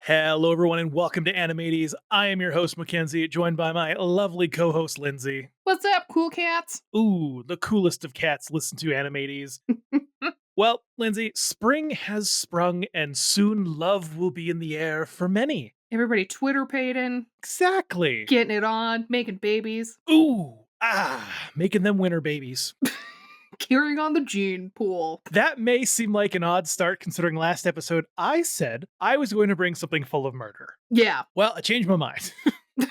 Hello, everyone, and welcome to Animates. I am your host, Mackenzie, joined by my lovely co-host, Lindsay. What's up, cool cats? Ooh, the coolest of cats listen to Animates. Well, Lindsay, spring has sprung, and soon love will be in the air for many. Everybody Twitter pating, Exactly. getting it on, making babies, Ooh, making them winter babies. carrying on the gene pool. That may seem like an odd start considering last episode I said I was going to bring something full of murder. Yeah. Well, I changed my mind. I was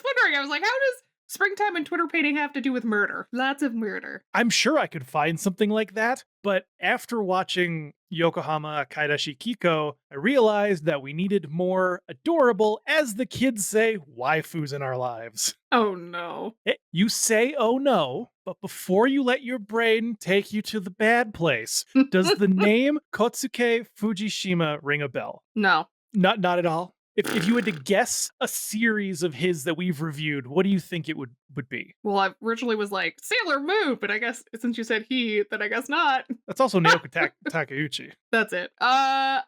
wondering, I was like, how does springtime and Twitter painting have to do with murder? Lots of murder. I'm sure I could find something like that, but after watching Yokohama Kaidashi Kiko, I realized that we needed more adorable, as the kids say, waifus in our lives. Oh no. You say, oh no, but before you let your brain take you to the bad place, does the name Kotsuke Fujishima ring a bell? No. Not at all. If you had to guess a series of his that we've reviewed, what do you think it would be? Well, I originally was like, Sailor Moon, but I guess since you said he, then I guess not. That's also Naoko Takeuchi. That's it. I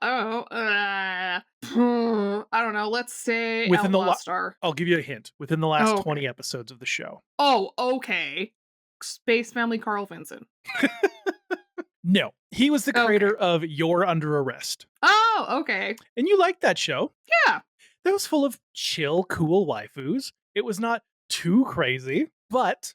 don't know. Let's say Within the Outlaw Star. I'll give you a hint. Within the last 20 episodes of the show. Oh, okay. Space Family Carl Vinson. No, he was the creator of You're Under Arrest. Oh, okay. And you liked that show. Yeah. That was full of chill, cool waifus. It was not too crazy, but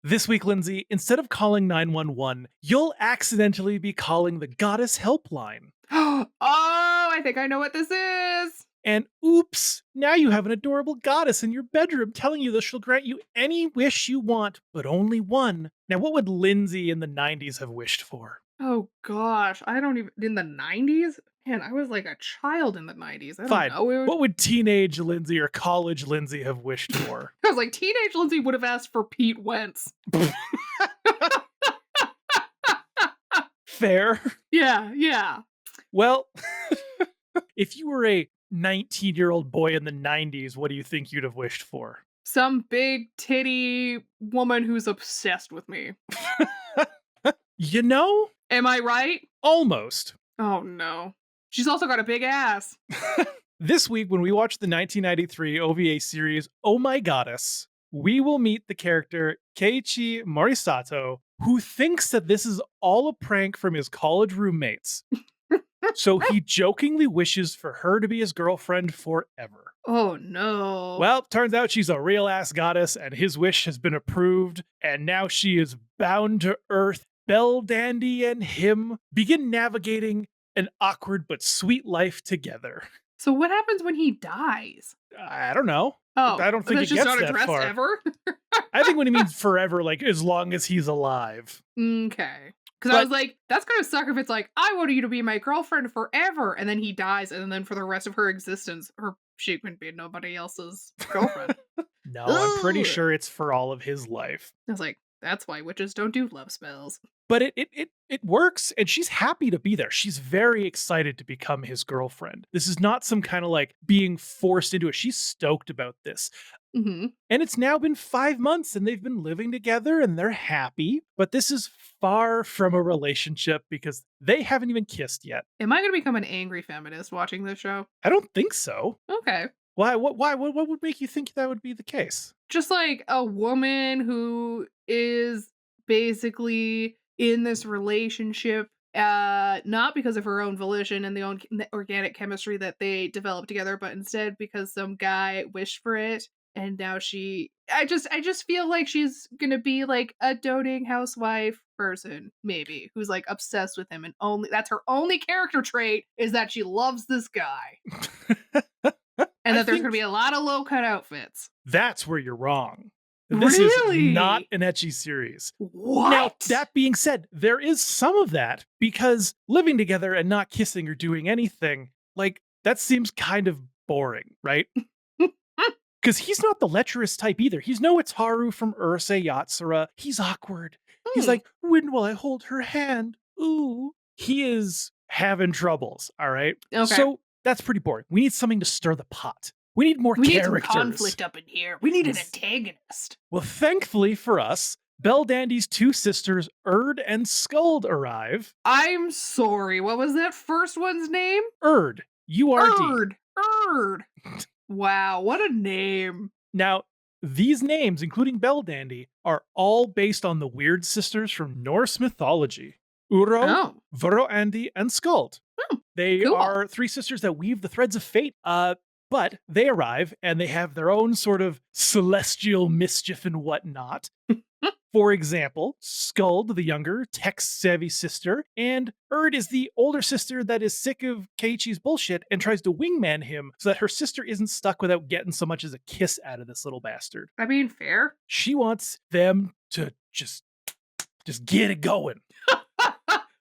this week, Lindsay, instead of calling 911, you'll accidentally be calling the Goddess Helpline. Oh, I think I know what this is. And oops, now you have an adorable goddess in your bedroom telling you that she'll grant you any wish you want, but only one. Now, what would Lindsay in the 90s have wished for? Oh gosh, I don't even, in the 90s? Man, I was like a child in the 90s. I don't know. What would teenage Lindsay or college Lindsay have wished for? I was like, teenage Lindsay would have asked for Pete Wentz. Fair. Yeah. Well, if you were a 19-year-old boy in the 90s, what do you think you'd have wished for? Some big titty woman who's obsessed with me. You know? Am I right? Almost. Oh no. She's also got a big ass. This week, when we watch the 1993 OVA series Oh My Goddess, we will meet the character Keiichi Morisato, who thinks that this is all a prank from his college roommates. So he jokingly wishes for her to be his girlfriend forever. Oh no. Well, turns out she's a real-ass goddess, and his wish has been approved, and now she is bound to Earth. Belle Dandy and him begin navigating an awkward but sweet life together. So what happens when he dies? I don't know. Oh, I don't think it that's just gets not that addressed far. ever? I think when he means forever, like as long as he's alive. Okay. Because I was like, that's gonna suck if it's like, I want you to be my girlfriend forever, and then he dies, and then for the rest of her existence, she can be nobody else's girlfriend. No, I'm pretty sure it's for all of his life. I was like, that's why witches don't do love spells. But it works, and she's happy to be there. She's very excited to become his girlfriend. This is not some kind of like being forced into it. She's stoked about this. And it's now been 5 months, and they've been living together, and they're happy. But this is far from a relationship because they haven't even kissed yet. Am I going to become an angry feminist watching this show? I don't think so. Okay. Why? What would make you think that would be the case? Just like a woman who is basically in this relationship, not because of her own volition and the organic chemistry that they developed together, but instead because some guy wished for it. And now I just feel like she's gonna be like a doting housewife person, maybe, who's like obsessed with him, and that's her only character trait is that she loves this guy. And that there's gonna be a lot of low-cut outfits. That's where you're wrong. This is not an ecchi series. What? Now, that being said, there is some of that, because living together and not kissing or doing anything, like, that seems kind of boring, right? Because he's not the lecherous type either. He's no Itaru from Urusei Yatsura. He's awkward. He's like, when will I hold her hand? Ooh. He is having troubles, all right? Okay. So that's pretty boring. We need something to stir the pot. We need more characters. We need some conflict up in here. We need an antagonist. Well, thankfully for us, Belle Dandy's two sisters, Erd and Skuld, arrive. I'm sorry, what was that first one's name? Erd. URD. Erd. Wow, what a name. Now, these names, including Bell Dandy, are all based on the weird sisters from Norse mythology. Uro, Oh, Voroandi, and Skuld. They cool. are three sisters that weave the threads of fate, but they arrive and they have their own sort of celestial mischief and whatnot. For example, Skuld, the younger, tech-savvy sister, and Erd is the older sister that is sick of Keiichi's bullshit and tries to wingman him so that her sister isn't stuck without getting so much as a kiss out of this little bastard. I mean, fair. She wants them to just get it going.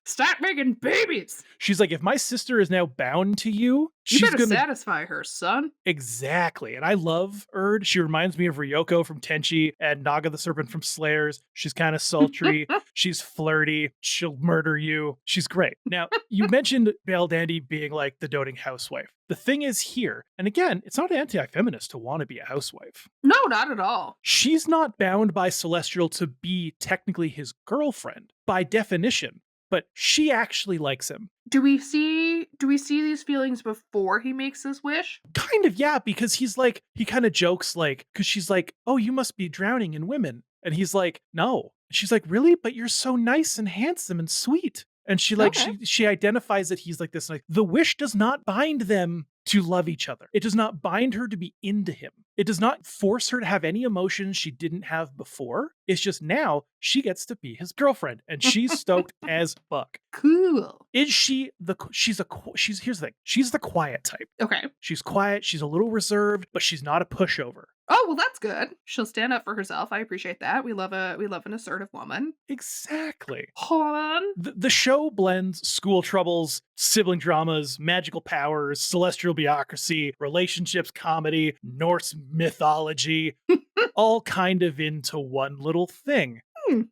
Start making babies. She's like, if my sister is now bound to you, You she's better gonna satisfy her, son. exactly. And I love Erd. She reminds me of Ryoko from Tenchi and Naga the Serpent from Slayers. She's kind of sultry. She's flirty. She'll murder you. She's great. Now, you mentioned Belle Dandy being like the doting housewife. The thing is here, and again, it's not anti-feminist to want to be a housewife. No, not at all. She's not bound by Celestial to be technically his girlfriend by definition, but she actually likes him. Do we see these feelings before he makes his wish? Kind of, yeah, because he kind of jokes like, because she's like, oh, you must be drowning in women. And he's like, no. She's like, really? But you're so nice and handsome and sweet. And she Okay. she identifies that he's like this. Like, the wish does not bind them to love each other. It does not bind her to be into him. It does not force her to have any emotions she didn't have before. It's just now she gets to be his girlfriend, and she's stoked as fuck. Cool. Is she here's the thing. She's the quiet type. Okay. She's quiet, she's a little reserved, but she's not a pushover. Oh, well, that's good. She'll stand up for herself. I appreciate that. We love an assertive woman. Exactly. Hold on. The show blends school troubles, sibling dramas, magical powers, celestial bureaucracy, relationships, comedy, Norse mythology, all kind of into one little thing.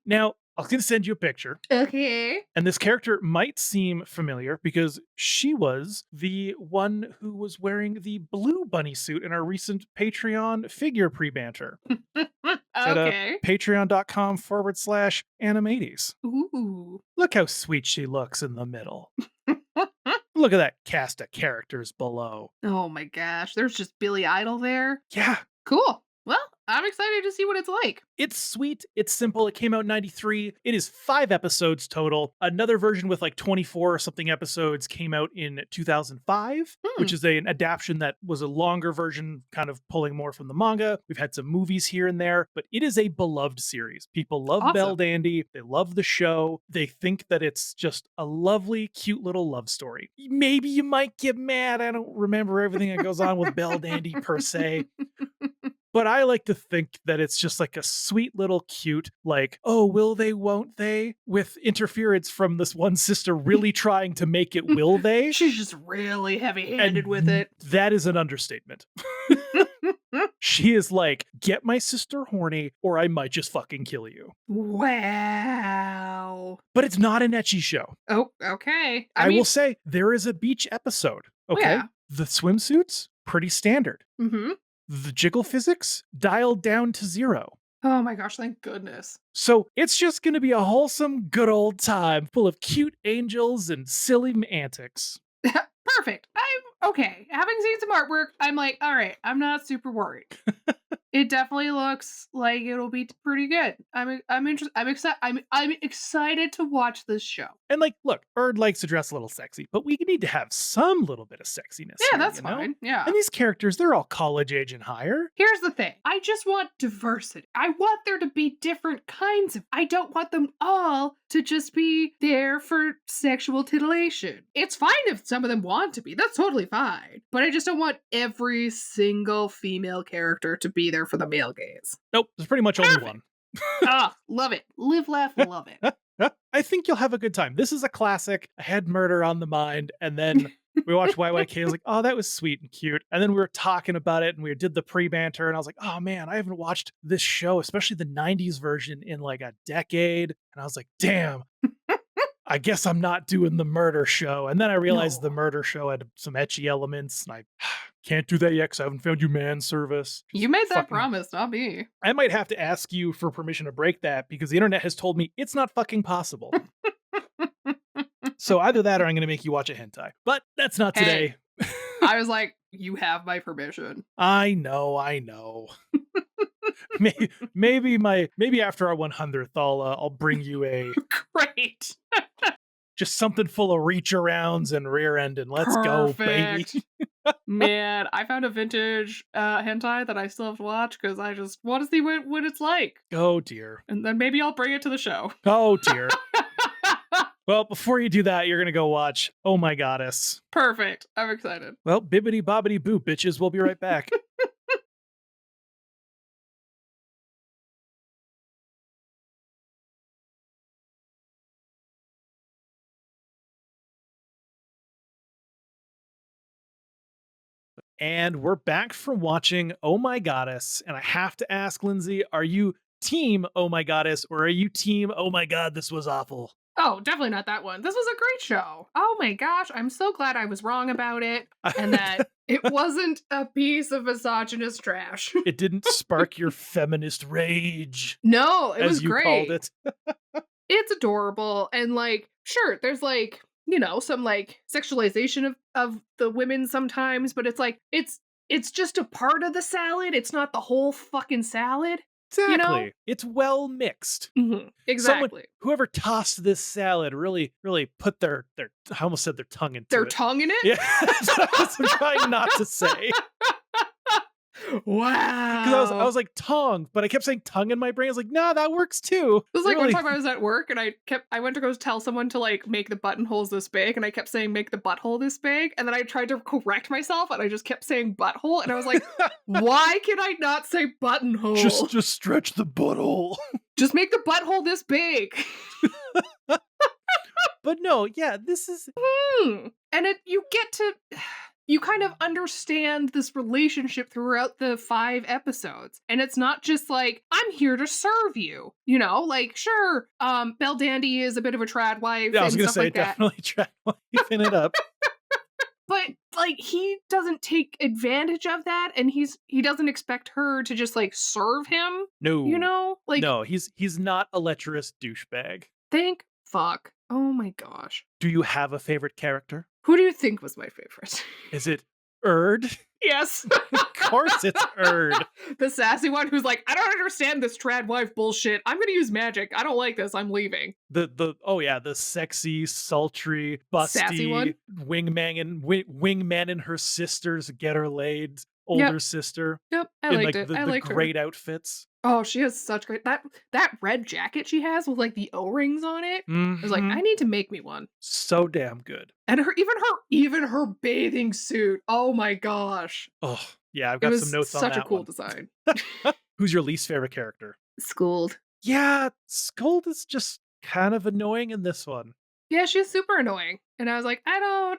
Now, I was going to send you a picture. Okay. And this character might seem familiar because she was the one who was wearing the blue bunny suit in our recent Patreon figure pre-banter. Okay. Patreon.com/animates. Ooh. Look how sweet she looks in the middle. Look at that cast of characters below. Oh my gosh. There's just Billy Idol there. Yeah, Cool. Well, I'm excited to see what it's like. it's sweet. It's simple. It came out in 93. It is 5 episodes total. Another version with like 24 or something episodes came out in 2005, which is an adaptation that was a longer version, kind of pulling more from the manga. We've had some movies here and there, but it is a beloved series. People love Awesome. Belle Dandy. They love the show. They think that it's just a lovely, cute little love story. Maybe you might get mad. I don't remember everything that goes on with Belle Dandy per se. But I like to think that it's just like a sweet little cute, like, oh, will they, won't they? With interference from this one sister really trying to make it will they? She's just really heavy-handed And with it. That is an understatement. She is like, get my sister horny or I might just fucking kill you. Wow. But it's not an ecchi show. Oh, okay. I will say there is a beach episode. Okay. Yeah. The swimsuits, pretty standard. Mm-hmm. The jiggle physics, dialed down to 0. Oh my gosh, thank goodness. So it's just going to be a wholesome, good old time full of cute angels and silly antics. Perfect. I'm okay. Having seen some artwork, I'm like, all right, I'm not super worried. It definitely looks like it'll be pretty good. I'm interested. I'm excited to watch this show. And like, look, Erd likes to dress a little sexy, but we need to have some little bit of sexiness. Yeah, here, that's you know? fine. Yeah. And these characters, they're all college age and higher. Here's the thing. I just want diversity. I want there to be different kinds of. I don't want them all to just be there for sexual titillation. It's fine if some of them want to be. That's totally fine. But I just don't want every single female character to be there for the male gaze. Nope, there's pretty much only one. Love it. Live, laugh, love it. I think you'll have a good time. This is a classic. I had murder on the mind, and then we watched YYK. I was like, oh, that was sweet and cute. And then we were talking about it, and we did the pre-banter, and I was like, oh man, I haven't watched this show, especially the 90s version, in like a decade. And I was like, damn, I guess I'm not doing the murder show. And then I realized the murder show had some ecchi elements, and I can't do that yet because I haven't found you man service. You made that Fucking- promise, not me. I might have to ask you for permission to break that because the internet has told me it's not fucking possible. So either that or I'm going to make you watch a hentai. But that's not today. I was like, you have my permission. I know. Maybe after our 100th, I'll bring you a Great. just something full of reach arounds and rear end, and let's go, baby. Perfect. Man, I found a vintage hentai that I still have to watch because I just want to see what it's like. Oh dear. And then maybe I'll bring it to the show. Oh dear. Well, before you do that, you're gonna go watch Oh My Goddess. Perfect. I'm excited. Well, bibbity bobbity boo, bitches. We'll be right back. And we're back from watching Oh My Goddess. And I have to ask, Lindsay, are you team Oh My Goddess or are you team Oh My God, this was awful? Oh, definitely not that one. This was a great show. Oh my gosh, I'm so glad I was wrong about it and that it wasn't a piece of misogynist trash. It didn't spark your feminist rage, No, it as was you great. called it. It's adorable and like, sure, there's like, some like sexualization of the women sometimes, but it's like it's just a part of the salad. It's not the whole fucking salad, you know? Exactly. It's well mixed. Exactly. Whoever tossed this salad really put their I almost said their tongue into Their it. tongue in it? Yeah, that's what I was trying not to say. Wow. Because I was like tongue, but I kept saying tongue in my brain. I was like, nah, that works too. It was like Really. one time I was at work and I went to go tell someone to like make the buttonholes this big and I kept saying make the butthole this big and then I tried to correct myself and I just kept saying butthole and I was like, why can I not say buttonhole? Just stretch the butthole. Just make the butthole this big. But no, yeah, this is And you kind of understand this relationship throughout the 5 episodes. And it's not just like, I'm here to serve you. Like, sure, Belle Dandy is a bit of a trad wife yeah, I was and gonna stuff say like that. definitely try wiping it up. But like he doesn't take advantage of that and he doesn't expect her to just like serve him. No. Like No, he's not a lecherous douchebag. thank fuck. Oh my gosh. Do you have a favorite character? Who do you think was my favorite? Is it Erd? Yes. Of course it's Erd. The sassy one who's like, I don't understand this trad wife bullshit. I'm gonna use magic. I don't like this. I'm leaving. The sexy, sultry, Sassy one? busty wingman and her sisters get her laid older sister Yep. I in liked like it. I the liked her. great outfits. Oh, she has such great that red jacket she has with like the O-rings on it. I was like, Mhm. I need to make me one. So damn good. And even her bathing suit. Oh my gosh. Oh, yeah, I've It got was some notes on such a that cool one. design. Who's your least favorite character? Schooled. Yeah, Scold is just kind of annoying in this one. Yeah, she's super annoying. And I was like, I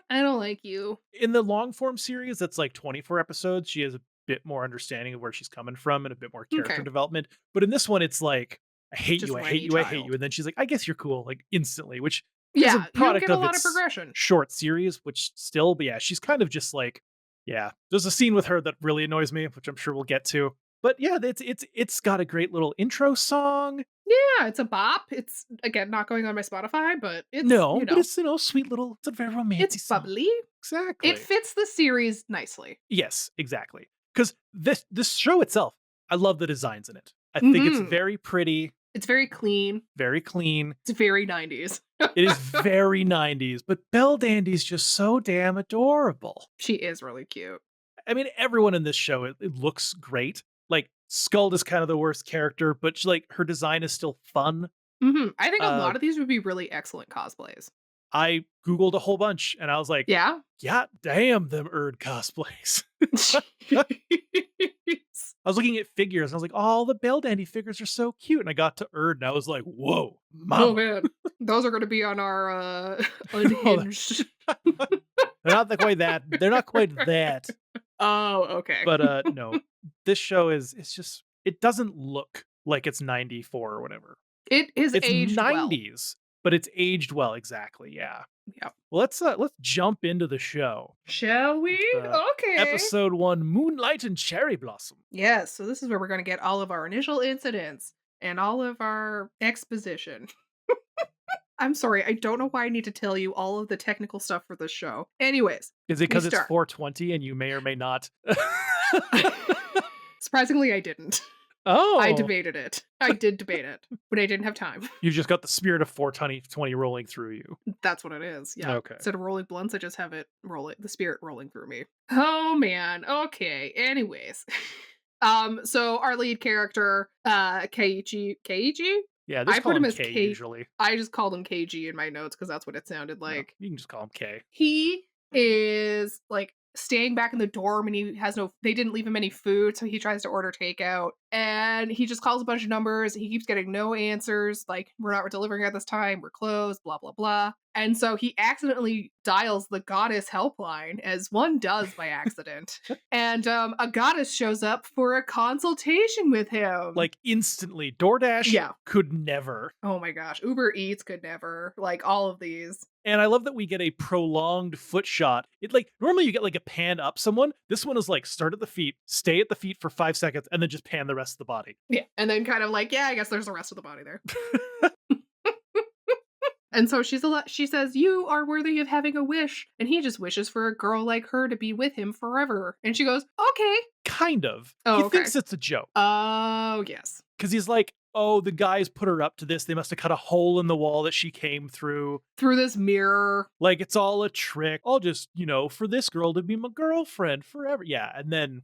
don't like you. In the long form series that's like 24 episodes, she has a bit more understanding of where she's coming from and a bit more character Okay. development. But in this one, it's like, I hate Just you, I hate whiny you, I hate child. you. And then she's like, I guess you're cool, like instantly, which is Yeah, a you don't product get a of lot of its progression. short series, which still, but yeah, she's kind of just like, yeah, there's a scene with her that really annoys me, which I'm sure we'll get to. But yeah, it's got a great little intro song. Yeah, it's a bop. It's again not going on my Spotify, but it's No, but it's sweet little, it's a very romantic it's song. bubbly. Exactly. It fits the series nicely. Yes, exactly. Because this show itself, I love the designs in it. I think it's Mhm. very pretty, It's very clean. very clean. It's very 90s. It is very 90s, but Belle Dandy's just so damn adorable. She is really cute. I mean, everyone in this show, it looks great. Like, Skuld is kind of the worst character, but her design is still fun. I think a Uh, lot of these would be really excellent cosplays. I Googled a whole bunch and I was like, Yeah? yeah, damn them Erd cosplays. I was looking at figures and I was like, all the Belle Dandy figures are so cute. And I got to Erd and I was like, whoa, mama. Oh man. Those are gonna be on our unhinged. They're not quite that. They're not quite that. Oh, okay. But no, this show it doesn't look like it's 94 or whatever. It is It's aged well. 90s, but it's aged well. Exactly. Yeah. Yep. Well, let's jump into the show. Shall we? Okay. Episode 1, Moonlight and Cherry Blossom. Yes, so this is where we're gonna get all of our initial incidents and all of our exposition. I'm sorry, I don't know why I need to tell you all of the technical stuff for this show. Anyways, Is it we because it's start. 420 and you may or may not? Surprisingly, I didn't. I Oh, debated it. I did debate it, but I didn't have time. you just got the spirit of 420 rolling through you. That's what it is, yeah. Okay. Instead of rolling blunts, I just have it rolling the spirit rolling through me. Oh, man. Okay, anyways. So our lead character, Keiichi? Yeah, I just call put him him as K K usually. I just called him KG in my notes because that's what it sounded No, like. you can just call him K. He is, like, staying back in the dorm, and he has no they didn't leave him any food, so he tries to order takeout, and he just calls a bunch of numbers, he keeps getting no answers, like, "We're not delivering at this time, we're closed, blah, blah, blah," and so he accidentally dials the Goddess Helpline, as one does by accident, and, a goddess shows up for a consultation with him. Like instantly. DoorDash Yeah. could never. Oh my gosh, Uber Eats could never, like, all of these. And I love that we get a prolonged foot shot. It like normally you get like a pan up someone. This one is like start at the feet, stay at the feet for 5 seconds, and then just pan the rest of the body. Yeah, and then kind of like, yeah, I guess there's the rest of the body there. And so she says, "You are worthy of having a wish." And he just wishes for a girl like her to be with him forever. And she goes, "Okay." Kind of. Oh, He okay. thinks it's a joke. Oh, yes. Because he's like, oh, the guys put her up to this. They must have cut a hole in the wall that she came through. Through this mirror. Like, it's all a trick. I'll just, for this girl to be my girlfriend forever. Yeah. And then,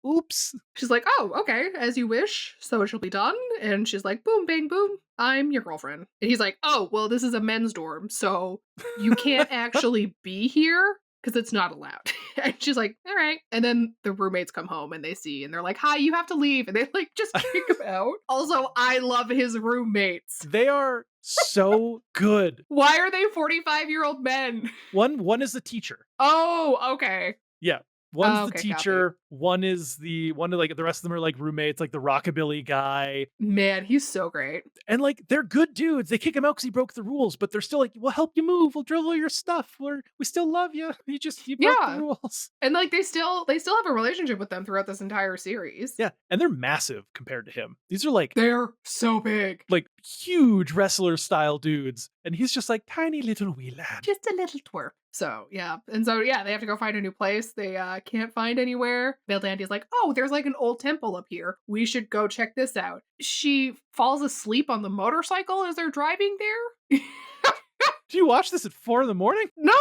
oops. She's like, "Oh, okay, as you wish, so it shall be done." And she's like, "Boom, bang, boom, I'm your girlfriend." And he's like, "Oh, well, this is a men's dorm, so you can't actually be here because it's not allowed." And she's like, "All right." And then the roommates come home and they see, and they're like, "Hi, you have to leave." And they like just kick him out. Also, I love his roommates. They are so good. Why are they 45-year-old men? One is the teacher. Oh, okay. Yeah. One's the Okay, teacher. One is like the rest of them are like roommates, like the rockabilly guy. Man, he's so great. And like they're good dudes. They kick him out because he broke the rules, but they're still like, we'll help you move. We'll drill all your stuff. We still love you. You broke the Yeah. rules. And like they still have a relationship with them throughout this entire series. Yeah. And they're massive compared to him. These are They're so big. like huge wrestler style dudes. And he's just like tiny little wee lad. Just a little twerp. So yeah. And so yeah, they have to go find a new place. They can't find anywhere. Belle Dandy's like, "Oh, there's like an old temple up here. We should go check this out." She falls asleep on the motorcycle as they're driving there. Do you watch this at 4 in the morning? No,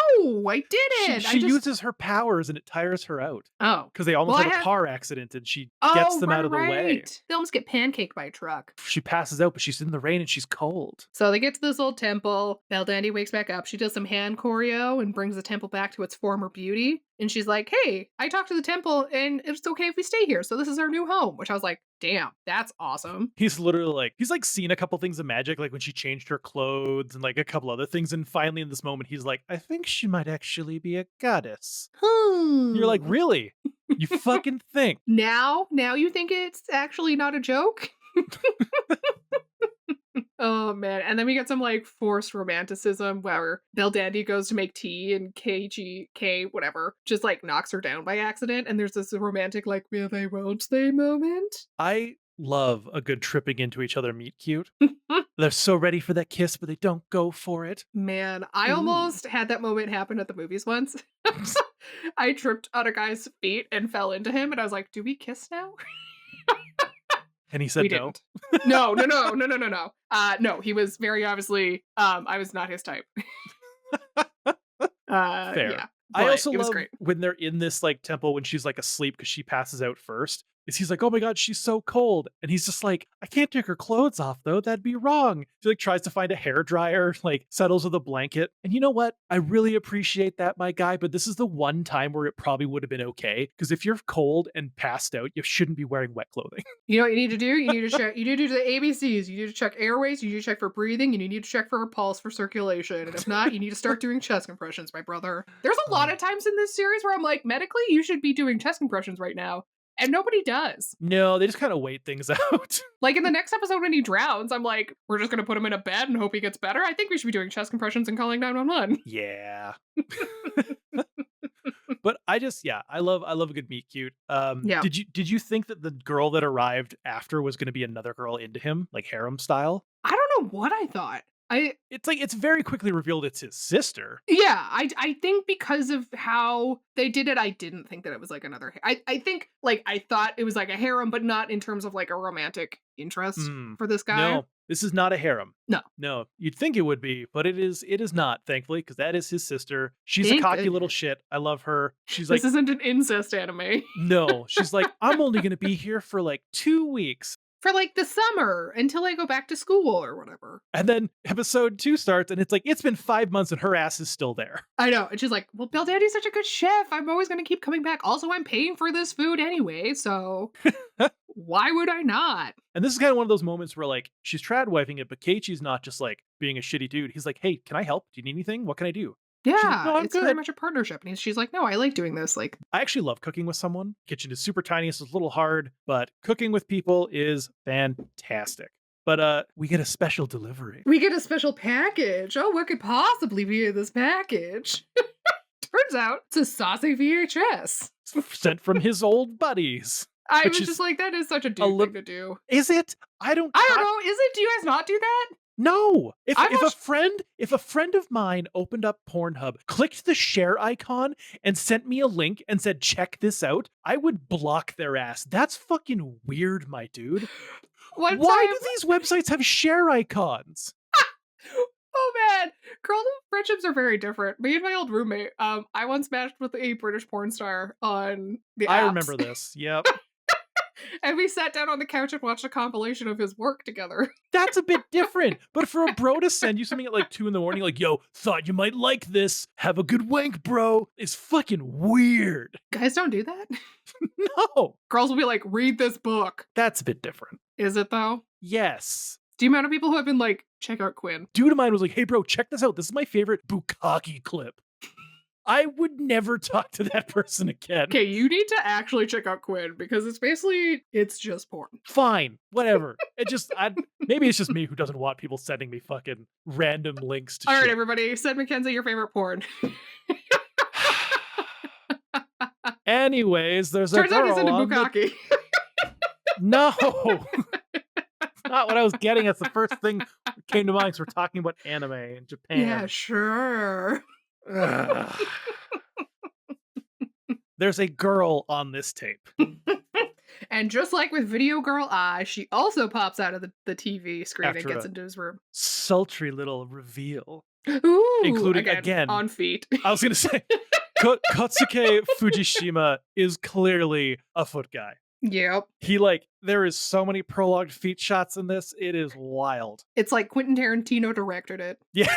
I didn't. She uses her powers and it tires her out. Oh. Because they almost Well, had I a have car accident and she Oh, gets them right, out of the way. right. They almost get pancaked by a truck. She passes out, but she's in the rain and she's cold. So they get to this old temple. Belle Dandy wakes back up. She does some hand choreo and brings the temple back to its former beauty. And she's like, "Hey, I talked to the temple and it's okay if we stay here. So this is our new home." Which I was like, damn, that's awesome. He's literally like, he's like seen a couple things of magic, like when she changed her clothes and like a couple other things. And finally in this moment, he's like, I think she might actually be a goddess. You're like, really? You fucking think? Now you think it's actually not a joke? Oh man. And then we get some like forced romanticism where Belle Dandy goes to make tea and KGK, whatever, just like knocks her down by accident. And there's this romantic, like, will they, won't they moment. I love a good tripping into each other meet cute. They're so ready for that kiss, but they don't go for it. Man, I almost had that moment happen at the movies once. I tripped on a guy's feet and fell into him, and I was like, "Do we kiss now?" And he said We no. didn't. No. No, he was very obviously, I was not his type. Fair. Yeah. I also it was love great. when they're in this like temple when she's like asleep because she passes out first. Is he's like, oh my god, she's so cold, and he's just like, I can't take her clothes off though. That'd be wrong. She like tries to find a hair dryer, like settles with a blanket. And you know what? I really appreciate that, my guy. But this is the one time where it probably would have been okay because if you're cold and passed out, you shouldn't be wearing wet clothing. You know what you need to do? You need to check. You need to do the ABCs. You need to check airways. You need to check for breathing. And you need to check for her pulse for circulation. And if not, you need to start doing chest compressions, my brother. There's a lot of times in this series where I'm like, medically, you should be doing chest compressions right now. And nobody does. No, they just kind of wait things out. Like in the next episode when he drowns, I'm like, we're just going to put him in a bed and hope he gets better. I think we should be doing chest compressions and calling 911. Yeah. But I love a good meet cute. Yeah. Did you think that the girl that arrived after was going to be another girl into him, like harem style? I don't know what I thought. It's like, it's very quickly revealed it's his sister. Yeah, I think because of how they did it, I didn't think that it was like another I think, like, I thought it was like a harem, but not in terms of, like, a romantic interest Mm, for this guy. no, this is not a harem. No. No, you'd think it would be, but it is not, thankfully, because that is his sister. She's a Thank cocky little goodness. shit. I love her. She's This like, isn't an incest anime. no, she's like, I'm only gonna be here for like 2 weeks. For, like, the summer until I go back to school or whatever. And then episode 2 starts, and it's like, it's been 5 months and her ass is still there. I know, and she's like, "Well, Bill Daddy's such a good chef, I'm always gonna keep coming back. Also, I'm paying for this food anyway, so why would I not?" And this is kind of one of those moments where like she's trad wifing it, but Keiichi's not just like being a shitty dude. He's like, hey, can I help? Do you need anything? What can I do? She's like, Yeah, no, I'm it's very good. much a partnership, and she's like, "No, I like doing this." Like, I actually love cooking with someone. Kitchen is super tiny, so it's a little hard, but cooking with people is fantastic. But we get a special delivery. we get a special package. Oh, what could possibly be in this package? Turns out it's a saucy VHS. Sent from his old buddies. I Which was is just like, that is such a dude thing to do. Is it? I don't I don't know. Is it? Do you guys not do that? No. If I if a watched- friend of mine opened up Pornhub, clicked the share icon, and sent me a link and said, check this out, I would block their ass. That's fucking weird, my dude. One Why time, do these websites have share icons? oh man, girl friendships are very different. Me and my old roommate, I once matched with a British porn star on the I apps. remember this. Yep. And we sat down on the couch and watched a compilation of his work together. That's a bit different. But for a bro to send you something at like 2 in the morning, like, yo, thought you might like this. Have a good wank, bro, is fucking weird. Guys don't do that. No. Girls will be like, read this book. That's a bit different. Is it though? Yes. Do you amount of people who have been like, check out Quinn? Dude of mine was like, hey, bro, check this out. This is my favorite bukkake clip. I would never talk to that person again. Okay, you need to actually check out Quinn because it's just porn. Fine, whatever. Maybe it's just me who doesn't want people sending me fucking random links to All right, shit. everybody, send Mackenzie your favorite porn. Anyways, there's Turns a out girl he's into on the... bukkake. No! Not what I was getting. That's the first thing that came to mind because we're talking about anime in Japan. Yeah, sure. Ugh. There's a girl on this tape. And just like with Video Girl Eye, she also pops out of the TV screen After and gets a- into his room. Sultry little reveal. Ooh, Including, again- on feet. I was going to say, Kotsuke Fujishima is clearly a foot guy. Yep. There is so many prologue feet shots in this. It is wild. It's like Quentin Tarantino directed it. Yeah.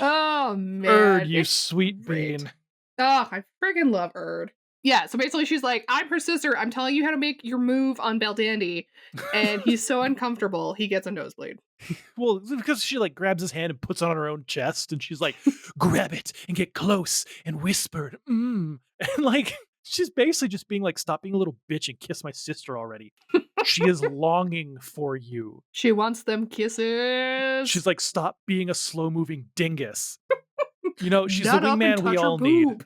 Oh man. Erd, you It's sweet great. bean. Oh, I friggin' love Erd. Yeah, so basically she's like, I'm her sister. I'm telling you how to make your move on Baldandy. And he's so uncomfortable, he gets a nosebleed. Well, it's because she like grabs his hand and puts it on her own chest, and she's like, grab it and get close and whispered, and like she's basically just being like, stop being a little bitch and kiss my sister already. She is longing for you. She wants them kisses. She's like, stop being a slow moving dingus. You know, she's Nut the up and wingman we touch her all need. boob.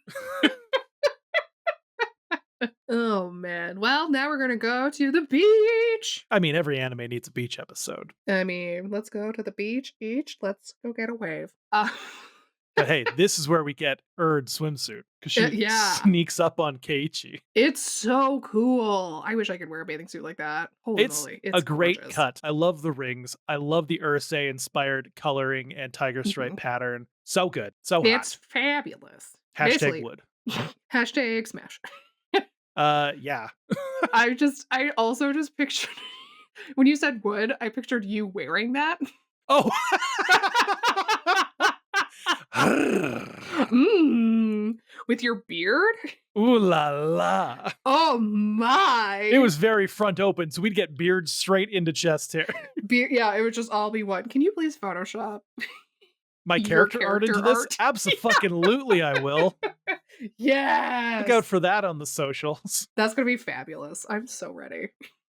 Oh man. Well, now we're gonna go to the beach. I mean, every anime needs a beach episode. I mean, let's go to the beach each. Let's go get a wave. But hey, this is where we get Erd swimsuit because she yeah. sneaks up on Keiichi. It's so cool. I wish I could wear a bathing suit like that. Holy It's moly. a great gorgeous. cut. I love the rings. I love the Ursay inspired coloring and tiger stripe pattern. So good. So It's hot. fabulous. Hashtag Basically, wood. Hashtag smash. Yeah. I also just pictured when you said wood, I pictured you wearing that. Oh. With your beard? Ooh la la. Oh my. It was very front open, so we'd get beard straight into chest hair. Yeah, it would just all be one. Can you please Photoshop? My Your character art into character this? art. Absolutely, I will. Yes. Look out for that on the socials. That's gonna be fabulous. I'm so ready.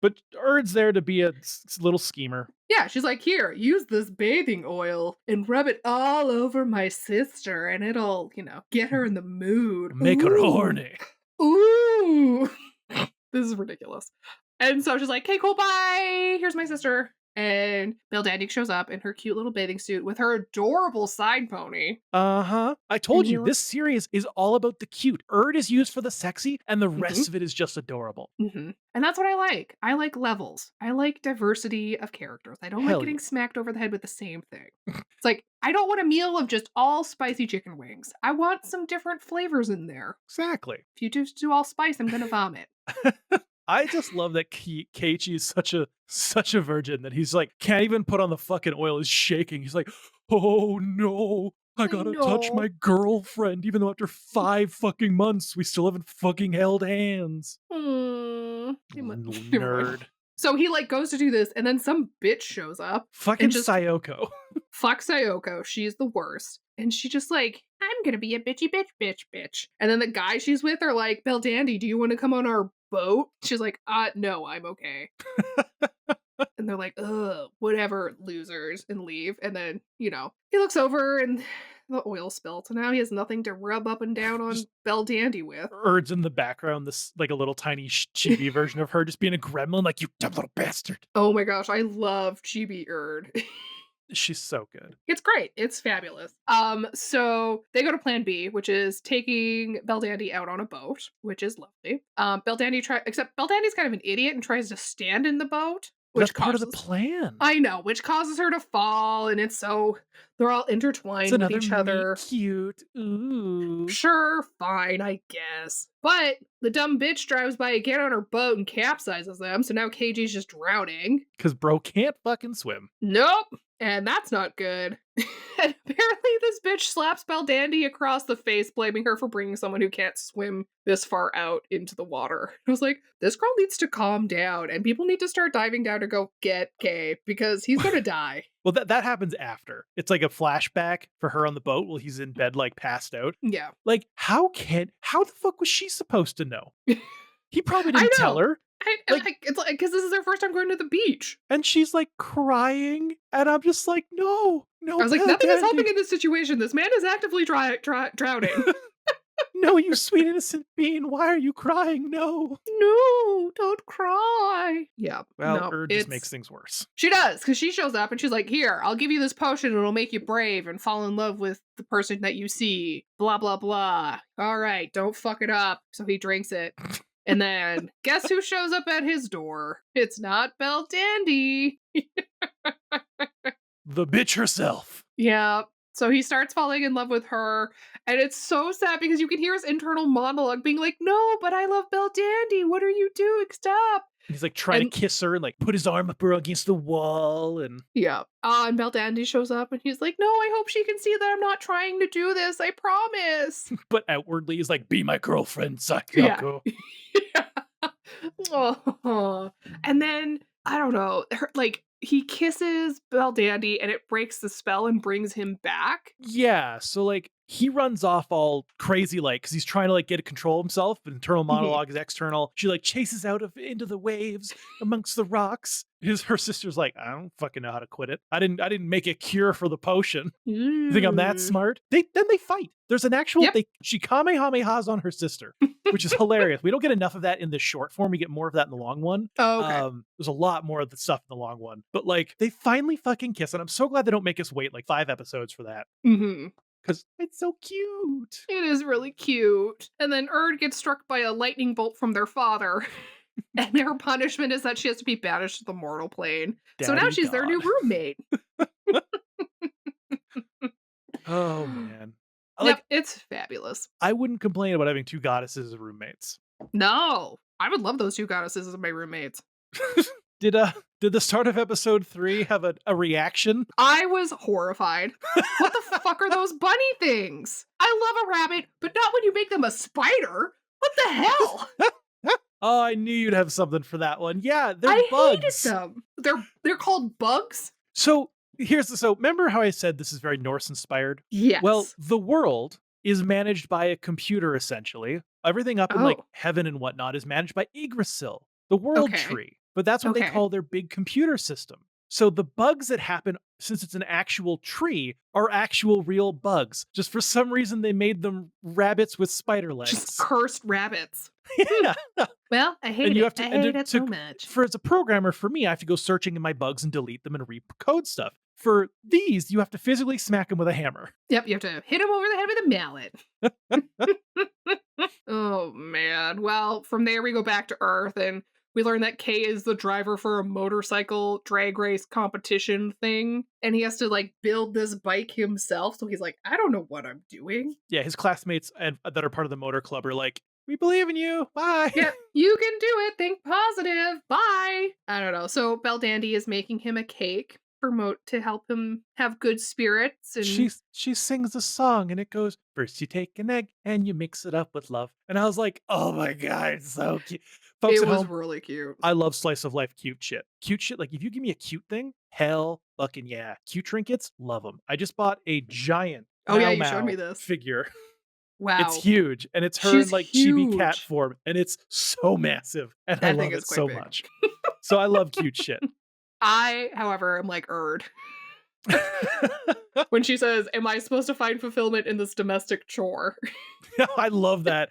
But Erd's there to be a little schemer. Yeah, she's like, here, use this bathing oil and rub it all over my sister, and it'll, get her in the mood. Make her Ooh. horny. Ooh. This is ridiculous. And so she's like, "Okay, cool, bye. Here's my sister." And Beldandy shows up in her cute little bathing suit with her adorable side pony. Uh-huh. I And told he you, looks this series is all about the cute. Erd is used for the sexy, and the Mhm, rest of it is just adorable. mhm. And that's what I like. I like levels. I like diversity of characters. I don't like Hell getting yeah. smacked over the head with the same thing. It's like, I don't want a meal of just all spicy chicken wings. I want some different flavors in there. Exactly. If you just do all spice, I'm gonna vomit. I just love that Keiichi is such a virgin that he's like can't even put on the fucking oil. He's shaking. He's like, "Oh no, I I gotta touch know. my girlfriend, even though after 5 fucking months we still haven't fucking held hands." Never mind. Nerd. So he like goes to do this, and then some bitch shows up and Fucking just Sayoko. fuck Sayoko. She's the worst. And she just like, I'm gonna be a bitchy bitch, bitch, bitch. And then the guy she's with are like, Beldandy, do you want to come on our boat? She's like, no, I'm okay. And they're like, ugh, whatever, losers, and leave. And then, he looks over and the oil spilled. So now he has nothing to rub up and down on Just Beldandy with. Erd's in the background, this like a little tiny chibi version of her just being a gremlin, like, "You dumb little bastard." Oh my gosh, I love Chibi Erd. She's so good. It's great. It's fabulous. So they go to plan B, which is taking Beldandy out on a boat, which is lovely. Except Beldandy's kind of an idiot and tries to stand in the boat, But that's which part of the causes plan. I know, which causes her to fall, and they're all It's intertwined with another each meet other. cute. Ooh. Sure, fine, I guess. But the dumb bitch drives by again on her boat and capsizes them, so now KG's just drowning. Because bro can't fucking swim. Nope. And that's not good. And apparently this bitch slaps Beldandy across the face, blaming her for bringing someone who can't swim this far out into the water. I was like, this girl needs to calm down, and people need to start diving down to go get Kay, because he's gonna die. Well, that happens after. It's like a flashback for her on the boat while he's in bed, like passed out. Yeah. Like, how the fuck was she supposed to know? He probably I didn't tell know. her. Like, It's like, because this is their first time going to the beach. and she's like crying, and I'm just like, no, I no, was like, nothing is helping Dandy. in this situation. This man is actively drowning. No, you sweet innocent bean. Why are you crying? No. No, don't cry. Yeah, Well, no, Erd just makes things worse. she does, because she shows up and she's like, here, I'll give you this potion. It'll make you brave and fall in love with the person that you see. Blah, blah, blah. All right, don't fuck it up. So he drinks it. And then guess who shows up at his door? It's not Beldandy. The bitch herself. Yeah. So he starts falling in love with her, and it's so sad because you can hear his internal monologue being like, "No, but I love Beldandy. What are you doing? Stop!" He's like trying And to kiss her and like put his arm up her against the wall, and yeah, and Beldandy shows up, and he's like, "No, I hope she can see that I'm not trying to do this. I promise." but outwardly he's like, "Be my girlfriend, Yeah. Sayoko." Oh. And then I don't know, he kisses Beldandy, and it breaks the spell and brings him back. Yeah, so like he runs off all crazy like because he's trying to like get a control of himself, but internal Mhm. monologue is external. She like chases out of into the waves amongst the rocks. Her sister's like, I don't fucking know how to quit it. I didn't make a cure for the potion. You think I'm that Ooh. smart? They fight. There's an actual Yep. she kamehamehas on her sister, which is hilarious. We don't get enough of that in the short form. We get more of that in the long one. Oh, okay. There's a lot more of the stuff in the long one. But like they finally fucking kiss, and I'm so glad they don't make us wait like 5 episodes for that. Mhm. Because it's so cute. It is really cute. And then Erd gets struck by a lightning bolt from their father. And their punishment is that she has to be banished to the mortal plane. So now Daddy she's their new God. roommate. Oh man. Yep, Like it's fabulous. I wouldn't complain about having two goddesses as roommates. No, I would love those two goddesses as my roommates. Did the start of episode 3 have a reaction? I was horrified. What the fuck are those bunny things? I love a rabbit, but not when you make them a spider. What the hell? Oh, I knew you'd have something for that one. Yeah, they're I bugs. hated them. They're called bugs? So remember how I said this is very Norse inspired? Yes. Well, the world is managed by a computer essentially. Everything up in like Oh. heaven and whatnot is managed by Yggdrasil, the world Okay. tree. But that's what they Okay. call their big computer system. So the bugs that happen, since it's an actual tree, are actual real bugs. Just for some reason, they made them rabbits with spider Just legs. cursed rabbits. Yeah. Well, I And hate you it. have I to hate it so much. for as a programmer, for me, I have to go searching in my bugs and delete them and recode stuff. For these, you have to physically smack them with a hammer. Yep, you have to hit him over the head with a mallet. Oh man. Well, from there we go back to Earth and we learn that Kay is the driver for a motorcycle drag race competition thing. And he has to like build this bike himself. So he's like, I don't know what I'm doing. Yeah, his classmates that are part of the motor club are like, "We believe in you. Bye." Yep, you can do it. Think positive. Bye. I don't know. So Belle Dandy is making him a cake for to help him have good spirits and She sings a song and it goes, "First you take an egg and you mix it up with love." And I was like, "Oh my god, it's so cute." Folks it at was home, really cute. I love slice of life cute shit. Cute shit, like if you give me a cute thing, hell fucking yeah. Cute trinkets, love them. I just bought a giant Oh yeah, Mau you showed me Mau this. figure. It's Wow. huge and it's her in She's like chibi cat huge. form and it's so massive and I That thing love is it quite so big. much. So I love cute shit. I, however, am like Erd. When she says, "Am I supposed to find fulfillment in this domestic chore?" I love that.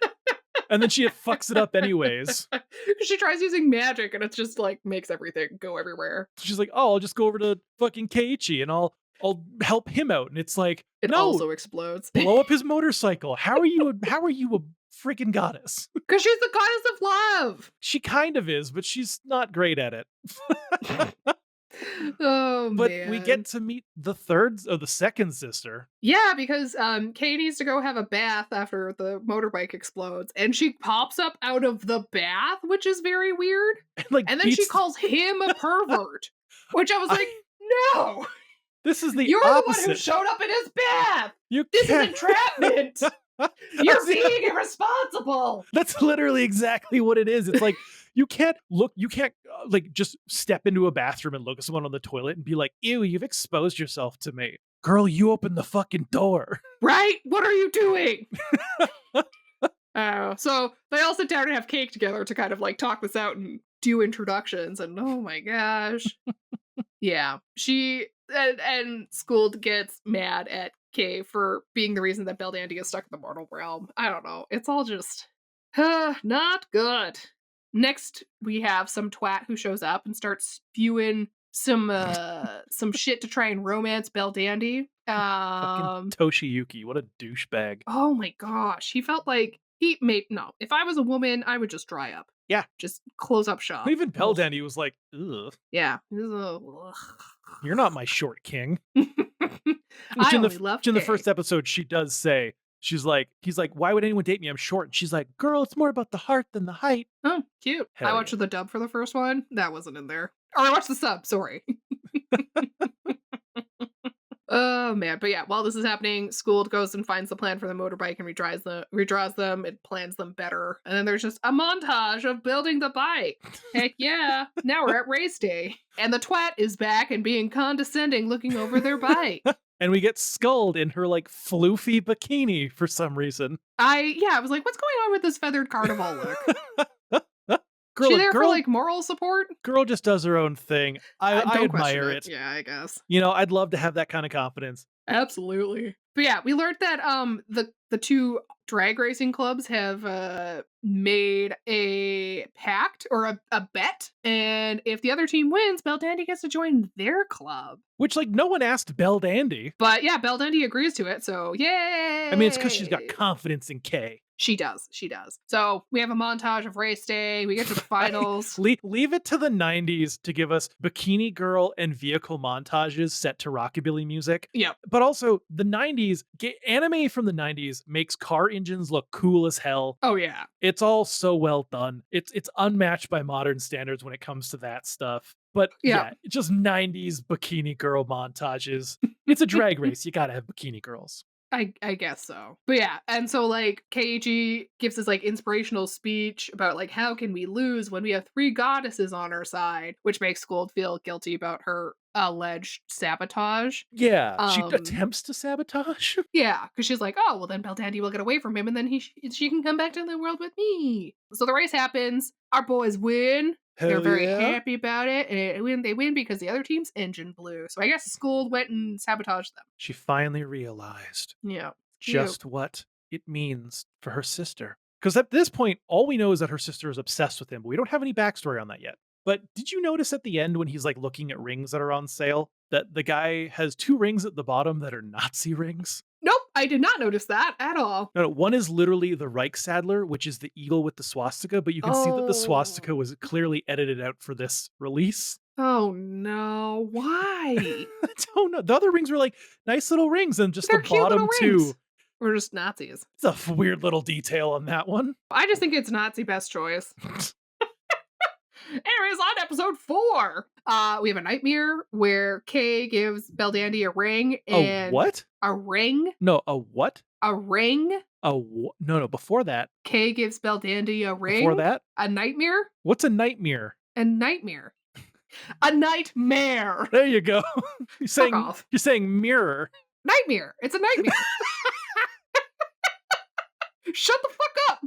And then she fucks it up anyways. She tries using magic and it's just like makes everything go everywhere. She's like, "Oh, I'll just go over to fucking Keiichi and I'll help him out." And it's like, It "No, also explodes. blow up his motorcycle. How are you a freaking goddess?" Because she's the goddess of love. She kind of is, but she's not great at it. Oh But we man. get to meet the third or the second sister. Yeah, because Kay needs to go have a bath after the motorbike explodes, and she pops up out of the bath, which is very weird. And like And then she beats calls him a pervert, which I was I like, no, this is the you're the one who opposite. showed up in his bath. You This is can't entrapment. You're being irresponsible. That's literally exactly what it is. It's like you can't like just step into a bathroom and look at someone on the toilet and be like, "Ew, you've exposed yourself to me." Girl, you opened the fucking door. Right? What are you doing? Oh, so they all sit down and have cake together to kind of like talk this out and do introductions. And oh my gosh. Yeah. She and Schooled gets mad at Kay for being the reason that Belle Dandy is stuck in the mortal realm. I don't know. It's all just not good. Next, we have some twat who shows up and starts spewing some shit to try and romance Belle Dandy. Fucking Toshiyuki, what a douchebag. Oh my gosh, he felt like he made no. If I was a woman, I would just dry up. Yeah. Just close up shop. Even Bell Ugh. Dandy was like, "Ugh, Yeah. you're not my short king." Which I only love which in the Kay. first episode she does say, he's like, "Why would anyone date me? I'm short." And she's like, "Girl, it's more about the heart than the height." Oh, cute. I Hell watched yeah. the dub for the first one. That wasn't in there. Or I watched the sub, sorry. Oh man, but yeah, while this is happening, School goes and finds the plan for the motorbike and redraws them, and plans them better. And then there's just a montage of building the bike. Heck yeah. Now we're at race day. And the twat is back and being condescending looking over their bike. And we get Sculled in her like floofy bikini for some reason. I was like, what's going on with this feathered carnival look? Girl, She there for girl, like moral support? girl just does her own thing. I Don't question admire it. Yeah, I guess. You know, I'd love to have that kind of confidence. Absolutely. But yeah, we learned that the two drag racing clubs have made a pact or a bet, and if the other team wins, Belle Dandy gets to join their club. Which, like, no one asked Belle Dandy. But yeah, Belle Dandy agrees to it, so yay! I mean, it's because she's got confidence in Kay. She does. She does. So we have a montage of race day. We get to the finals. Leave it to the 90s to give us bikini girl and vehicle montages set to rockabilly music. Yep. But also, the 90s, anime from the 90s makes car engines look cool as hell. Oh yeah. It's all so well done. It's unmatched by modern standards when it comes to that stuff. But yeah, just 90s bikini girl montages. It's a drag race. You gotta have bikini girls. I guess so. But yeah, and so like Keiichi gives this like inspirational speech about like how can we lose when we have three goddesses on our side, which makes Scold feel guilty about her alleged sabotage. Yeah, she attempts to sabotage. Yeah, because she's like, oh well, then Belle Dandy will get away from him, and then she can come back to the world with me. So the race happens. Our boys win. They're very happy about it, and they win because the other team's engine blew. So I guess Scold went and sabotaged them. She finally realized Yeah. just what it means for her sister. Because at this point, all we know is that her sister is obsessed with him, but we don't have any backstory on that yet. But did you notice at the end when he's like looking at rings that are on sale that the guy has 2 rings at the bottom that are Nazi rings? Nope, I did not notice that at all. No, one is literally the Reichsadler, which is the eagle with the swastika, but you can see that the swastika Oh. was clearly edited out for this release. Oh no, why? I don't know. The other rings were like nice little rings, and just the They're cute little bottom rings. 2. We're just Nazis. It's a weird little detail on that one. I just think it's Nazi best choice. Anyways, on episode 4, we have a nightmare where Kay gives Beldandy a ring A and what? a ring. No, a what? A ring. No, before that. Kay gives Beldandy a ring. Before that? A nightmare. What's a nightmare? A nightmare. A nightmare. There you go. Fuck off. You're saying mirror. Nightmare. It's a nightmare. Shut the fuck up.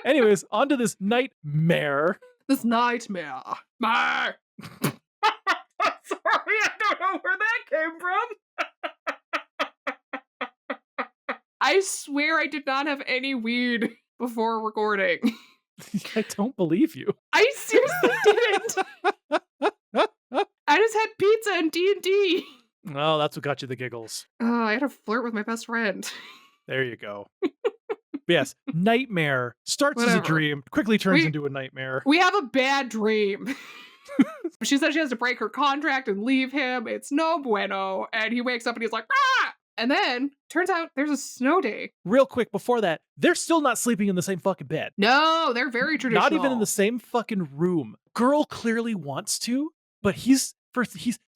Anyways, on to this nightmare. This nightmare. Sorry, I don't know where that came from. I swear I did not have any weed before recording. I don't believe you. I seriously didn't. I just had pizza and D&D. Well, that's what got you the giggles. Oh, I had to flirt with my best friend. There you go. Yes, nightmare starts as a Whatever. dream, quickly turns into a nightmare. We have a bad dream. She says she has to break her contract and leave him. It's no bueno. And he wakes up and he's like, ah! And then, turns out there's a snow day. Real quick, before that, they're still not sleeping in the same fucking bed. No, they're very traditional. Not even in the same fucking room. Girl clearly wants to, but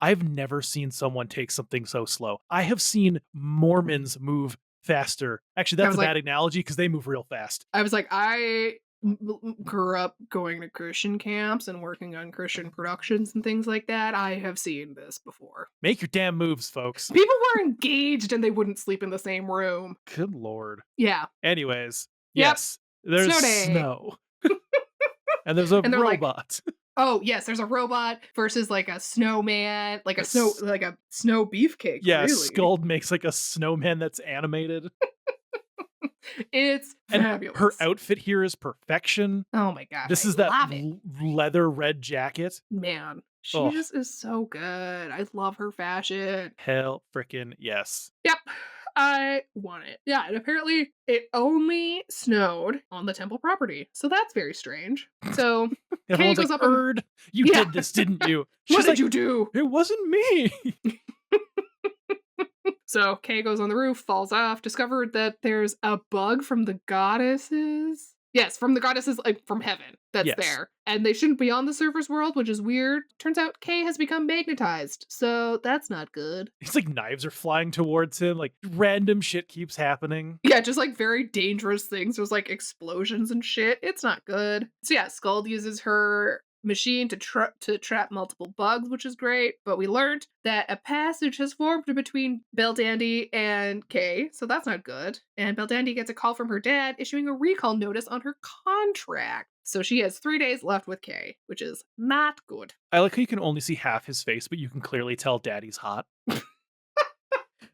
I've never seen someone take something so slow. I have seen Mormons move faster. Actually, that's a bad analogy because they move real fast. I was like, I grew up going to Christian camps and working on Christian productions and things like that. I have seen this before. Make your damn moves, folks. People were engaged and they wouldn't sleep in the same room. Good lord. Yeah. Anyways, Yep. yes, there's Snow day. snow. And there's a robot. Oh, yes, there's a robot versus like a snowman, like a snow beefcake. Yeah, really. Skuld makes like a snowman that's animated. It's and fabulous. Her outfit here is perfection. Oh my god. This is love that it. leather red jacket. Man, she just is so good. I love her fashion. Hell frickin' yes. Yep. I want it. Yeah, and apparently it only snowed on the temple property. So that's very strange. So Kay goes up and you did this, didn't you? What did you do? It wasn't me. So Kay goes on the roof, falls off, discovered that there's a bug from the goddesses. Yes, from the goddesses, like from heaven, that's there. And they shouldn't be on the surface world, which is weird. Turns out Kay has become magnetized, so that's not good. It's like knives are flying towards him, like random shit keeps happening. Yeah, just like very dangerous things. There's like explosions and shit. It's not good. So yeah, Skuld uses her machine to trap multiple bugs, which is great. But we learned that a passage has formed between Beldandy and Kay, so that's not good. And Beldandy gets a call from her dad issuing a recall notice on her contract. So she has 3 days left with Kay, which is not good. I like how you can only see half his face, but you can clearly tell Daddy's hot.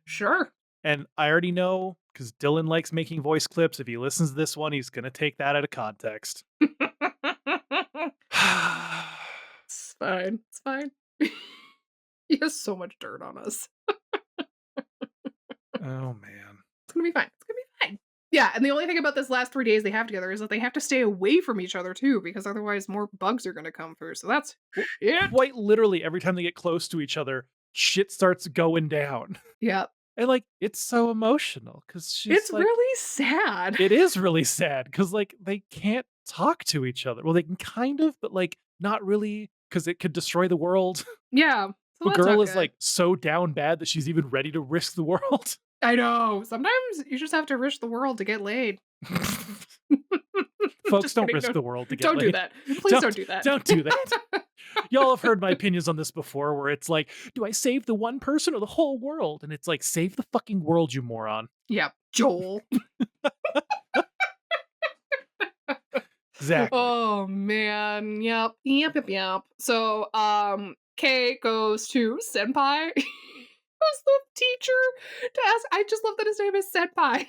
Sure. And I already know, because Dylan likes making voice clips. If he listens to this one, he's going to take that out of context. It's fine. It's fine. He has so much dirt on us. Oh, man. It's going to be fine. It's going to be fine. Yeah, and the only thing about this last 3 days they have together is that they have to stay away from each other, too, because otherwise more bugs are going to come through. So that's shit. Quite literally, every time they get close to each other, shit starts going down. Yeah. And, like, it's so emotional, because she's It's like, really sad. It is really sad, because, like, they can't talk to each other. Well, they can kind of, but, like, not really, because it could destroy the world. Yeah. So The girl is, like, so down bad that she's even ready to risk the world. I know. Sometimes you just have to risk the world to get laid. Folks, Just don't kidding. risk the world to get Don't laid. do that. Please don't do that. Don't do that. Y'all have heard my opinions on this before, where it's like, do I save the one person or the whole world? And it's like, save the fucking world, you moron. Yep. Joel. Exactly. Oh man. Yep. So Kay goes to Senpai, who's the teacher, to ask. I just love that his name is Senpai.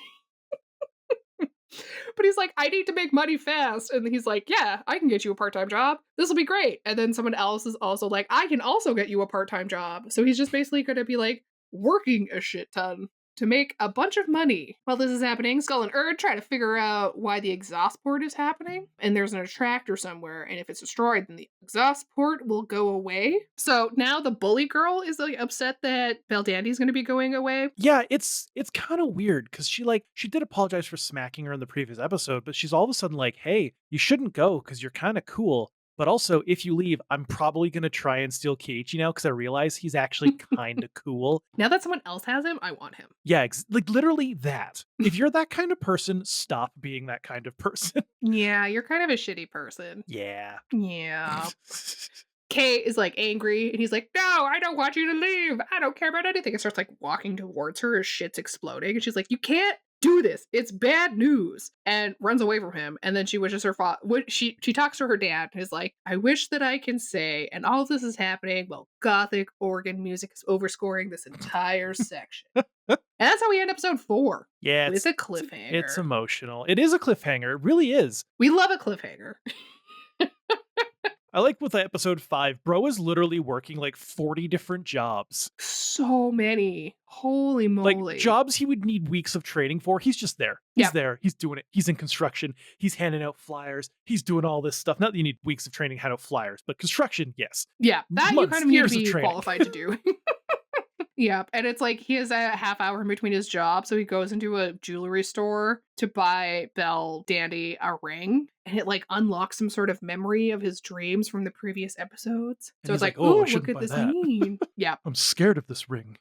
But he's like, I need to make money fast. And he's like, yeah, I can get you a part-time job. This will be great. And then someone else is also like, I can also get you a part-time job. So he's just basically going to be like working a shit ton to make a bunch of money. While this is happening, Skull and Erd try to figure out why the exhaust port is happening. And there's an attractor somewhere. And if it's destroyed, then the exhaust port will go away. So now the bully girl is like upset that Beldandy's going to be going away. Yeah, it's kind of weird because she did apologize for smacking her in the previous episode, but she's all of a sudden like, hey, you shouldn't go because you're kind of cool. But also, if you leave, I'm probably going to try and steal Keiichi now because I realize he's actually kind of cool. Now that someone else has him, I want him. Yeah, like literally that. If you're that kind of person, stop being that kind of person. Yeah, you're kind of a shitty person. Yeah. Yeah. Kay is like angry and he's like, no, I don't want you to leave. I don't care about anything. And starts like walking towards her as shit's exploding. And she's like, you can't do this. It's bad news. And runs away from him. And then she wishes her father, she talks to her dad and is like, I wish that I can say, and all of this is happening while gothic organ music is overscoring this entire section. And that's how we end episode 4. Yeah. It's a cliffhanger. It's emotional. It is a cliffhanger. It really is. We love a cliffhanger. I like with episode 5, bro is literally working like 40 different jobs. So many. Holy moly. Like jobs he would need weeks of training for. He's just there. He's there. He's doing it. He's in construction. He's handing out flyers. He's doing all this stuff. Not that you need weeks of training to hand out flyers, but construction, yes. Yeah, that Months, you kind of need years to of be training. qualified to do. Yep. And it's like he has a half hour in between his job. So he goes into a jewelry store to buy Belle Dandy a ring. And it like unlocks some sort of memory of his dreams from the previous episodes. And So he's it's like, like, "Oh, I oh, what shouldn't could buy this that." mean? Yeah. I'm scared of this ring.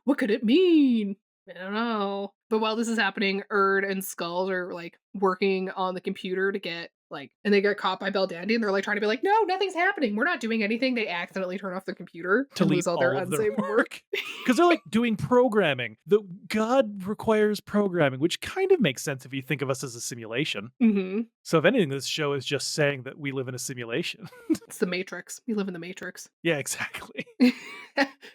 What could it mean? I don't know. But while this is happening, Erd and Skulls are like working on the computer to get like, and they get caught by Belle Dandy and they're like trying to be like, no, nothing's happening. We're not doing anything. They accidentally turn off the computer To and leave lose all their all of their unsaved work. Because they're like doing programming. The God requires programming, which kind of makes sense if you think of us as a simulation. Mm-hmm. So if anything, this show is just saying that we live in a simulation. It's the Matrix. We live in the Matrix. Yeah, exactly.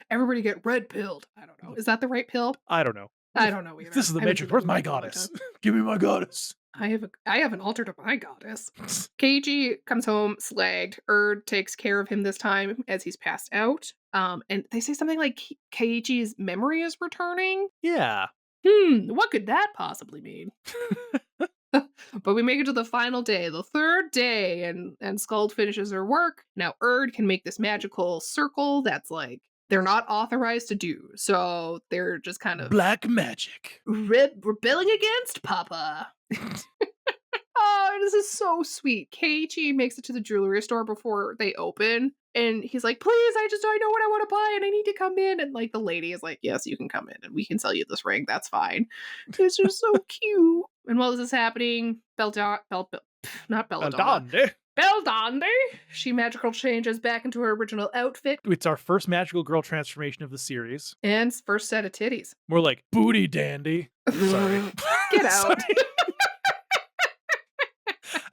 Everybody get red pilled. I don't know. Is that the right pill? I don't know. I don't know either. This is the I haven't Matrix. seen Where's that my movie in a long goddess? time. Give me my goddess. I have an altar to my goddess. Keiichi comes home slagged. Erd takes care of him this time as he's passed out. And they say something like Keiichi's memory is returning. Yeah. What could that possibly mean? But we make it to the final day, the third day, and Skuld finishes her work. Now Erd can make this magical circle that's like they're not authorized to do. So they're just kind of Black magic. rebelling against Papa. Oh, this is so sweet. Keiichi makes it to the jewelry store before they open. And he's like, please, I know what I want to buy and I need to come in. And like the lady is like, yes, you can come in and we can sell you this ring. That's fine. It's just so cute. And while this is happening, not Belladonna. Beldandy! She magical changes back into her original outfit. It's our first magical girl transformation of the series. And first set of titties. More like booty dandy. Sorry. Get out. Sorry.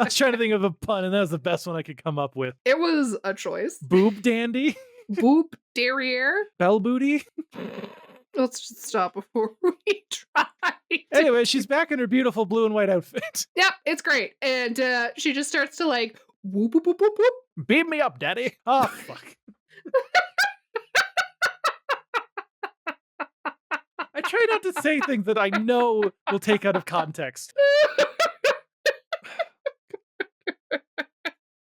I was trying to think of a pun, and that was the best one I could come up with. It was a choice. Boob dandy? Boop derriere? Bell booty? Let's just stop before we try. Anyway, she's back in her beautiful blue and white outfit. Yep, it's great. And she just starts to like, whoop, whoop, whoop, whoop, whoop. Beam me up, daddy. Oh, fuck. I try not to say things that I know will take out of context.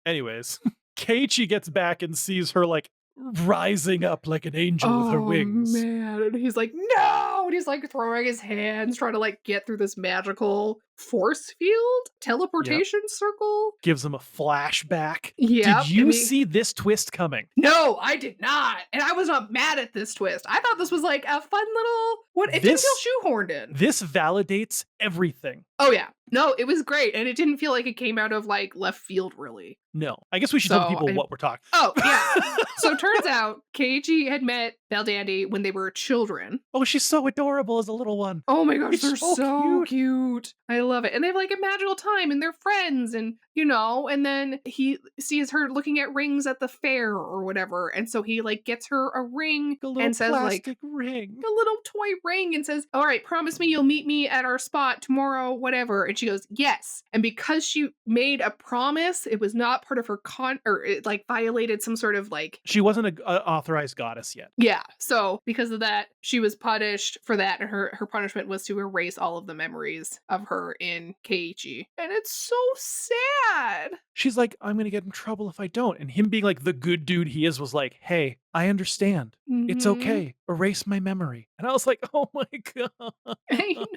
Anyways, Keiichi gets back and sees her like rising up like an angel with her wings. Oh man, and he's like, no! And he's like throwing his hands, trying to like get through this magical force field, teleportation circle. Gives him a flashback. Yep, Did you see this twist coming? No, I did not. And I was not mad at this twist. I thought this was like a fun little it didn't feel shoehorned in. This validates everything. Oh yeah. No, it was great. And it didn't feel like it came out of like left field really. No. I guess we should tell people what we're talking. Oh, yeah. So it turns out Keiichi had met Belle Dandy when they were children. Oh, she's so adorable as a little one. Oh my gosh, they're so so cute. I love it. And they have like a magical time and they're friends and you know, and then he sees her looking at rings at the fair or whatever, and so he like gets her a ring A little and says like plastic ring. a little toy ring and says, "All right, promise me you'll meet me at our spot tomorrow, whatever." And she goes, "Yes." And because she made a promise, it was not part of her or it like violated some sort of like, She wasn't a authorized goddess yet. yeah. So because of that, she was punished for that, and her punishment was to erase all of the memories of her in Keiichi. And it's so sad. She's like, I'm gonna get in trouble if I don't. And him being like the good dude he is was like, hey, I understand. It's Mhm. okay. Erase my memory. And I was like, oh my I god.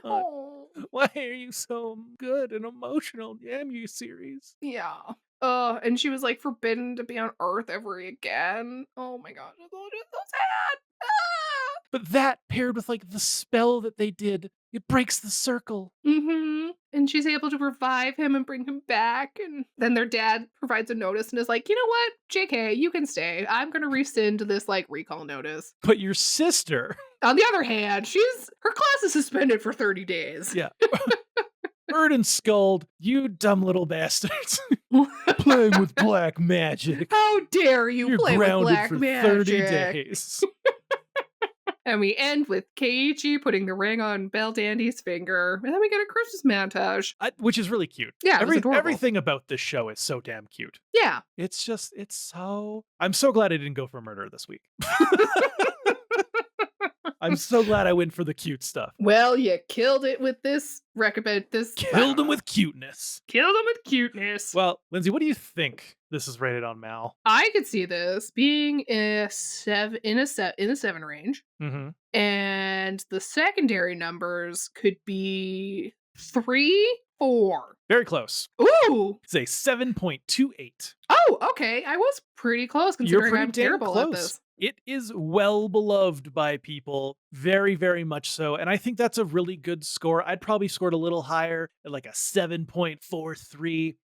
know. Why are you so good and emotional? Damn you, series. Yeah. And she was like forbidden to be on Earth ever again. Oh my gosh, it's so sad. Ah! But that paired with like the spell that they did, it breaks the circle. Mhm. And she's able to revive him and bring him back. And then their dad provides a notice and is like, you know what, JK, you can stay. I'm gonna rescind this like recall notice. But your sister, On the other hand, her class is suspended for 30 days. yeah. Bird and Scold, you dumb little bastards. Playing with black magic. How dare you You're play with grounded black for magic? 30 days. And we end with Keiichi putting the ring on Belle Dandy's finger. And then we get a Christmas montage. Which is really cute. Yeah, it was adorable. Everything about this show is so damn cute. Yeah. It's so... I'm so glad I didn't go for murder this week. I'm so glad I went for the cute stuff. Well, you killed it with this recommend. Killed him with cuteness. Killed him with cuteness. Well, Lindsay, what do you think this is rated on Mal? I could see this being in the 7 range. Mm-hmm. And the secondary numbers could be 3, 4. Very close. Ooh. It's a 7.28. Oh, okay. I was pretty close You're considering pretty I'm damn terrible close. at this. It is well beloved by people, very, very much so. And I think that's a really good score. I'd probably scored a little higher at like a 7.43,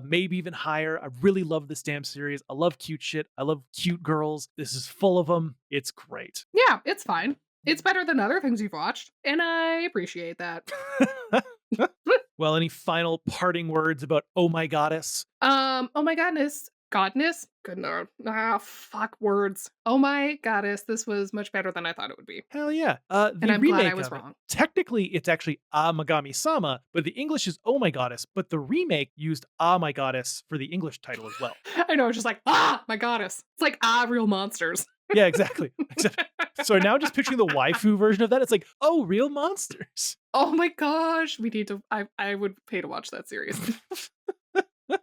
maybe even higher. I really love this damn series. I love cute shit. I love cute girls. This is full of them. It's great. Yeah, it's fine. It's better than other things you've watched, and I appreciate that. Well, any final parting words about Oh My Goddess? Oh my goodness. Godness? Good no. Fuck words. Oh my goddess, this was much better than I thought it would be. Hell yeah. And I'm glad I was of it, wrong. technically, it's actually Ah Megami-sama, but the English is Oh My Goddess, but the remake used Ah My Goddess for the English title as well. I know, it's just like, my goddess. It's like, real monsters. Yeah, exactly. So now just picturing the waifu version of that, it's like, oh, real monsters. Oh my gosh. We need to, I would pay to watch that series.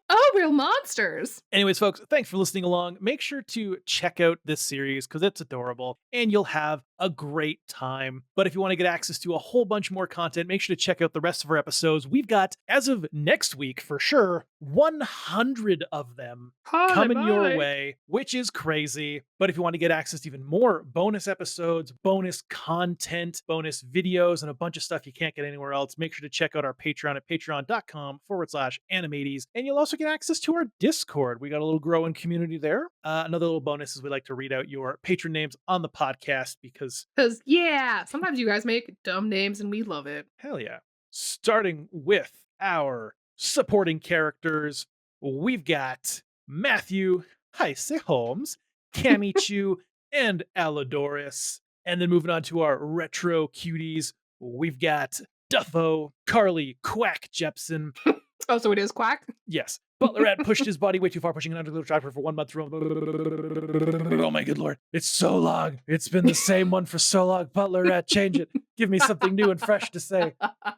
Oh, real monsters. Anyways, folks, thanks for listening along. Make sure to check out this series because it's adorable and you'll have a great time. But if you want to get access to a whole bunch more content, make sure to check out the rest of our episodes. We've got, as of next week for sure, 100 of them coming your way, which is crazy. But if you want to get access to even more bonus episodes, bonus content, bonus videos, and a bunch of stuff you can't get anywhere else, make sure to check out our Patreon at patreon.com/animates. And you'll also get access to our Discord. We got a little growing community there. Another little bonus is we like to read out your patron names on the podcast because yeah, sometimes you guys make dumb names and we love it. hell yeah. Starting with our supporting characters, we've got Matthew, Heise Holmes, Kamichu, and Aladoris. And then moving on to our retro cuties, we've got Duffo, Carly, Quack Jepson. Oh, so it is Quack? Yes. Butler Rat pushed his body way too far, pushing an underground driver for 1 month. Oh my good lord. It's so long. It's been the same one for so long. Butler Rat, change it. Give me something new and fresh to say.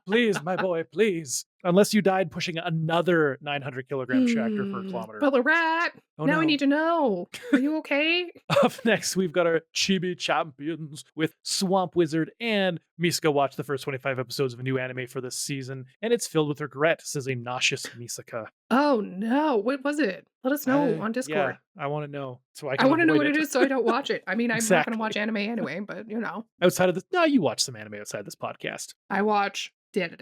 Please, my boy, please. Unless you died pushing another 900 kilogram tractor for a kilometer. Butler Rat. Oh, now no. we need to know. Are you okay? Up next, we've got our Chibi Champions with Swamp Wizard, and Misaka watched the first 25 episodes of a new anime for this season, and it's filled with regret, says a nauseous Misaka. Oh no, what was it? Let us know on Discord. Yeah, I want to know. So I want to know what it is so I don't watch it. I mean, I'm not Exactly. going to watch anime anyway, but you know. Outside of this, no, you watch some anime outside this podcast. I watch Dan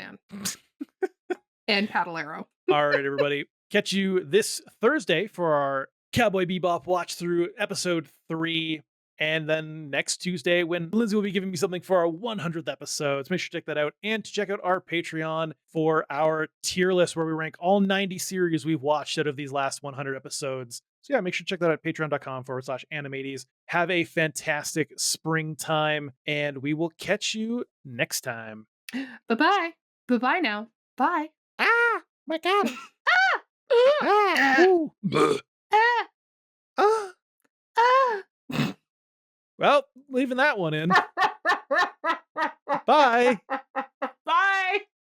and Paddlero. All right, everybody. Catch you this Thursday for our Cowboy Bebop watch through episode 3. And then next Tuesday, when Lindsay will be giving me something for our 100th episodes, make sure to check that out and to check out our Patreon for our tier list where we rank all 90 series we've watched out of these last 100 episodes. So, yeah, make sure to check that out at patreon.com/animates. Have a fantastic springtime, and we will catch you next time. Bye-bye. Bye-bye now. Bye. Ah, my God. Ah! Ah, Ah! ooh. Bleh. Ah! Ah. Ah! Well, leaving that one in. Bye.